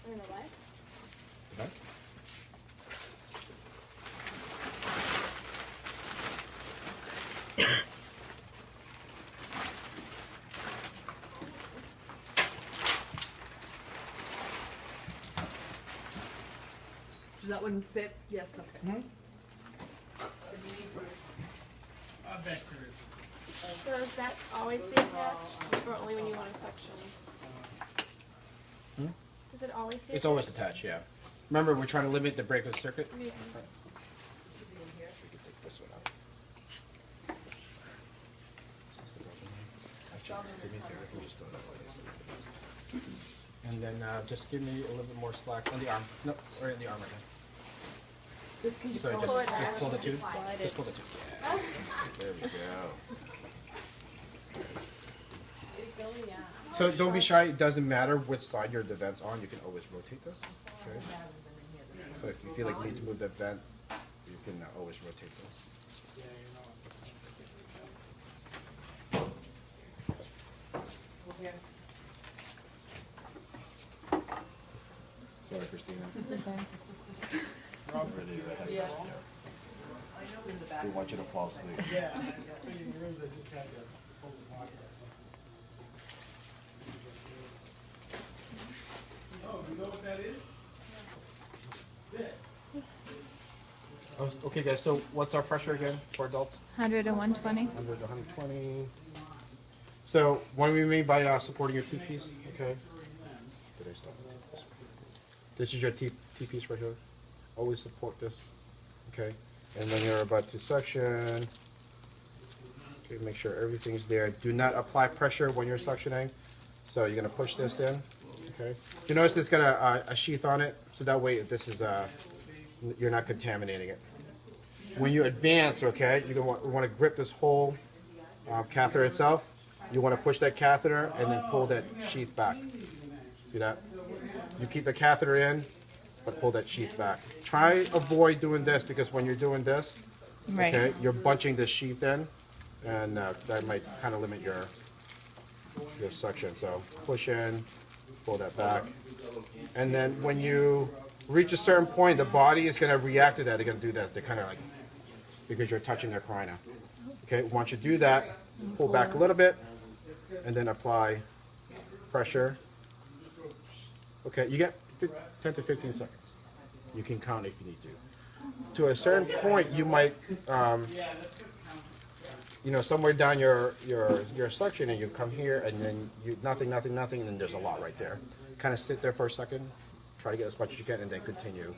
I'm gonna what? Okay. Does that one fit? Yes, okay. Mm-hmm. I bet there is. So does that always stay attached, or only when you want a suction? Hmm? Does it always stay It's always attached, yeah. Remember, we're trying to limit the breakout circuit. Yeah. We can take this one out. Actually, give me here, I can just throw that away. And then just give me a little bit more slack on the arm. No, right in the arm right now. This can just Sorry, go just, pull it just back. pull the tube. Just slide Just it. pull the tube. Yeah. There we go. So don't be shy. It doesn't matter which side your vent's on. You can always rotate this. Okay. So if you feel like you need to move that vent, you can always rotate this. Sorry, Christina. Yes. We want you to fall asleep. Yeah, I think in the rooms, I just had to hold the pocket. Oh, you know what that is? Okay, guys. So what's our pressure again for adults? 100 and 120. 100 to 120. So what do we mean by supporting your T-piece? Okay. Did I stop? This is your T-piece right here. Always support this. Okay. And when you're about to suction, okay, make sure everything's there. Do not apply pressure when you're suctioning. So you're gonna push this in. Okay. You notice it's got a sheath on it, so that way this is you're not contaminating it. When you advance, okay, you want to grip this whole catheter itself. You want to push that catheter and then pull that sheath back. See that? You keep the catheter in, but pull that sheath back. Try avoid doing this because when you're doing this, Right. okay, you're bunching this sheath in, and that might kind of limit your suction. So push in, pull that back, and then when you reach a certain point, the body is going to react to that. They're going to do that. They're kind of like, because you're touching their carina. Okay, once you do that, pull back a little bit, and then apply pressure. Okay, you get 10 to 15 seconds. You can count if you need to. To a certain point, you might, you know, somewhere down your suction, and you come here, and then you nothing, and then there's a lot right there. Kind of sit there for a second, try to get as much as you can, and then continue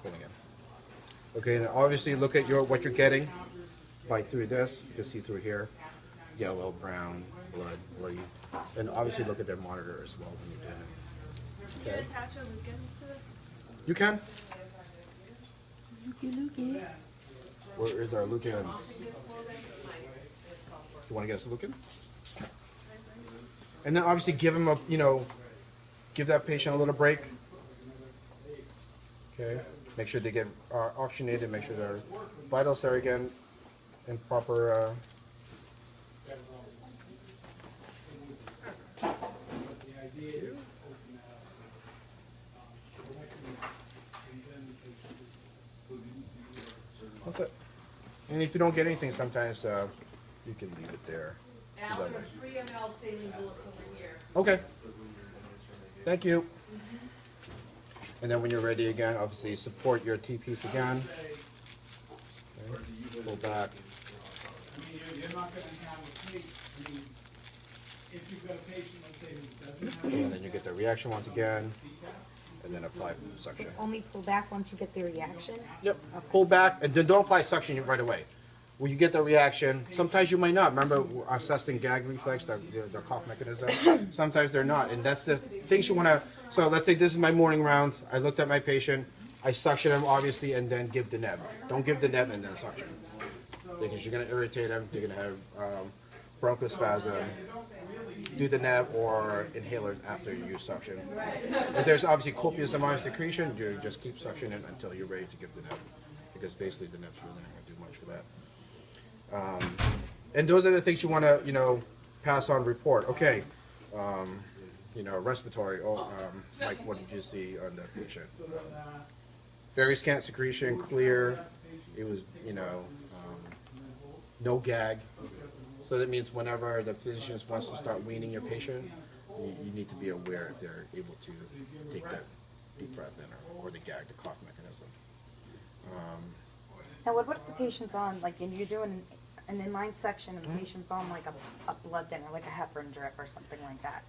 pulling in. Okay, and obviously look at what you're getting by through this. You can see through here, yellow, brown, blood, bloody, and obviously look at their monitor as well when you're doing it. Can you attach a Lukens to this? You can. Lukey. Where is our Lukens? You want to get us Lukens? And then obviously give him give that patient a little break. Okay. Make sure they get oxygenated. Make sure their vitals are again in proper. That's it. And if you don't get anything, sometimes you can leave it there. Al, there's 3 ml saline bullets over here. Okay. Thank you. And then when you're ready again, obviously support your T-piece again. Okay. Pull back. I mean, you're not gonna have a patient, I mean, if you've got a patient, let's say, who doesn't have And then you get the reaction once again. And then apply suction. Only pull back once you get the reaction? Yep. Pull back and then don't apply suction right away. When you get the reaction, sometimes you might not. Remember assessing gag reflex, the cough mechanism? Sometimes they're not. And that's the things you want to. So let's say this is my morning rounds. I looked at my patient. I suction him, obviously, and then give the neb. Don't give the neb and then suction. Because you're going to irritate him. You're going to have bronchospasm. Do the neb or inhaler after you suction. If there's obviously copious amount of secretion, you just keep suctioning until you're ready to give the neb. Because basically the neb's really not going to do much for that. And those are the things you want to, pass on report. Okay, respiratory, or, like what did you see on the patient? Very scant secretion, clear, it was, no gag. So that means whenever the physician wants to start weaning your patient, you need to be aware if they're able to take that deep breath in, or the gag, the cough mechanism. Now, what if the patient's on, like, and you're doing an inline section and the patient's on like a blood thinner, like a heparin drip or something like that?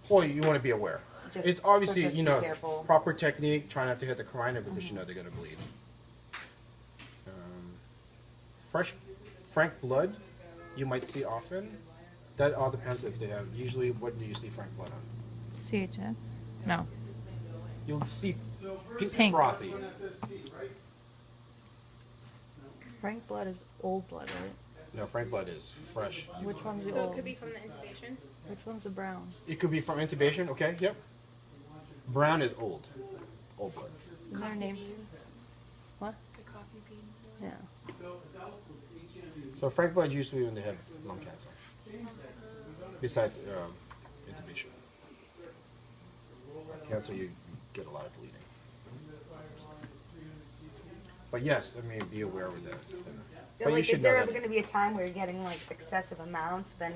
Well, you want to be aware. Just- It's obviously, so just be careful. proper technique, try not to hit the carina because you know they're going to bleed. Frank blood, you might see often. That all depends if they have, usually what do you see frank blood on? CHF? No. You'll see Pink. frothy. Frank blood is old blood, right? No, frank blood is fresh. Which one's the So it old? could be from the intubation. Which one's the brown? It could be from intubation, okay, yep. Brown is old blood. Is there a name? Beans. What? The coffee bean. Yeah. So frank blood used to be when they have lung cancer. Besides intubation. Cancer, you get a lot of bleeding. But yes, I mean, be aware with that. But you Like, should is know there that. ever gonna be a time where you're getting like excessive amounts, then,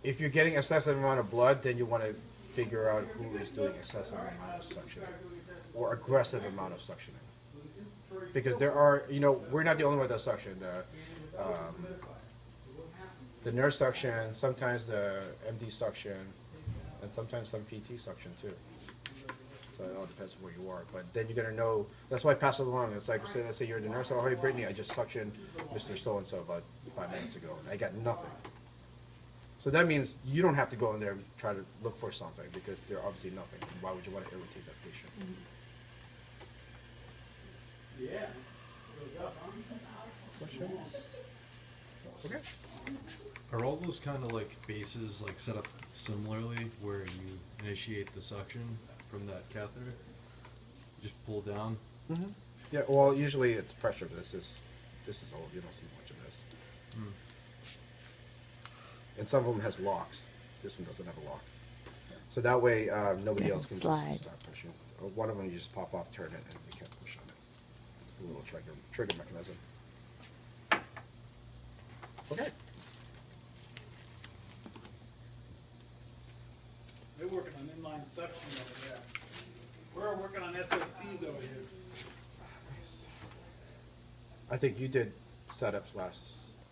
If you're getting excessive amount of blood, then you want to figure out who is doing excessive amount of suctioning or aggressive amount of suctioning. Because there are, we're not the only one that suction. The nurse suction, sometimes the MD suction, and sometimes some PT suction too. So it all depends on where you are. But then you're gonna know. That's why I pass it along. It's like, let's say you're the nurse. Oh, hey, Brittany, I just suctioned Mr. So and So about 5 minutes ago, and I got nothing. So that means you don't have to go in there and try to look for something because there's obviously nothing. Why would you want to irritate that patient? Questions? Okay. Are all those kind of like bases like set up similarly where you initiate the suction from that catheter? Just pull down? Yeah. Well, usually it's pressure. This is old. You don't see much of this. And some of them has locks. This one doesn't have a lock. So that way nobody else can Doesn't slide. just start pushing. One of them you just pop off, turn it, and you can't push on it. It's a little trigger mechanism. Okay. They're working on inline suction over there. We're working on SSTs over here. I think you did setups last